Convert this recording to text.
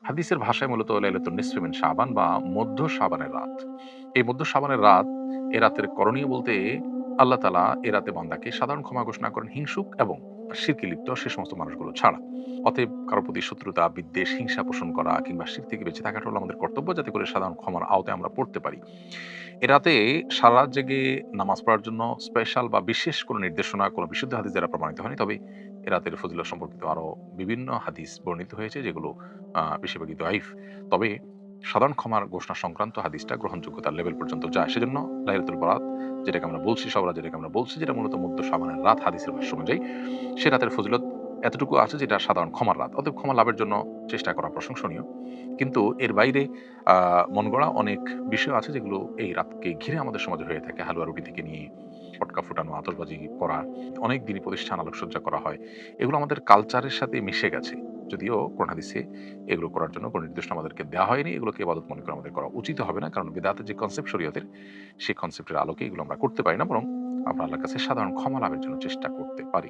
হাদিসের ভাষায় মূলত লাইলাতুন নিসফি মিন শাবান বা মধ্য শাবানের রাত। এই মধ্য শাবানের রাত, এ রাতের করণীয় বলতে আল্লাহ তাআলা এ রাতে বান্দাকে সাধারণ ক্ষমা ঘোষণা করেন হিংসুক এবং শিরকে লিপ্ত সে সমস্ত মানুষগুলো ছাড়া। অতএব কারো প্রতি শত্রুতা, বিদ্বেষ, হিংসা পোষণ করা কিংবা শিরক থেকে বেঁচে থাকাটা হলো আমাদের কর্তব্য, যাতে করে সাধারণ ক্ষমার আওতায় আমরা পড়তে পারি। এ রাতে সারা রাত জেগে নামাজ পড়ার জন্য স্পেশাল বা বিশেষ কোনো নির্দেশনা, কোনো বিশুদ্ধ হাদিস দ্বারা প্রমাণিত হয়নি। তবে এ রাতের ফজিলত সম্পর্কিত আরো বিভিন্ন হাদিস বর্ণিত হয়েছে, যেগুলো বেশিরভাগই দঈফ। তবে সাধারণ ক্ষমার ঘোষণা সংক্রান্ত হাদিসটা গ্রহণযোগ্যতার লেভেল পর্যন্ত যায়। সেজন্য লাইলাতুল বারাত, যেটাকে আমরা বলছি, সব রাত যেটাকে আমরা বলছি, যেটা মূলত মধ্য শাবানের রাত হাদিসের ভাষ্য অনুযায়ী, সে রাতের ফজিলত এতটুকু আছে যেটা সাধারণ ক্ষমার রাত। অতএব ক্ষমা লাভের জন্য চেষ্টা করা প্রশংসনীয়। কিন্তু এর বাইরে মন গড়া অনেক বিষয় আছে যেগুলো এই রাতকে ঘিরে আমাদের সমাজে হয়ে থাকে। হালুয়া রুটি থেকে নিয়ে পটকা ফুটানো, আতশবাজি করা, অনেক দিনই প্রতিষ্ঠান আলোকসজ্জা করা হয়। এগুলো আমাদের কালচারের সাথে মিশে গেছে। যদিও কোরআন হাদিসে এগুলো করার জন্য কোনো নির্দেশনা আমাদেরকে দেওয়া হয়নি। এগুলোকে ইবাদত মনে করে আমাদের করা উচিত হবে না। কারণ বিদআতের যে কনসেপ্ট শরীয়তের, সেই কনসেপ্টের আলোকে এগুলো আমরা করতে পারি না। বরং আমরা আল্লাহর কাছে সাধারণ ক্ষমা লাভের জন্য চেষ্টা করতে পারি।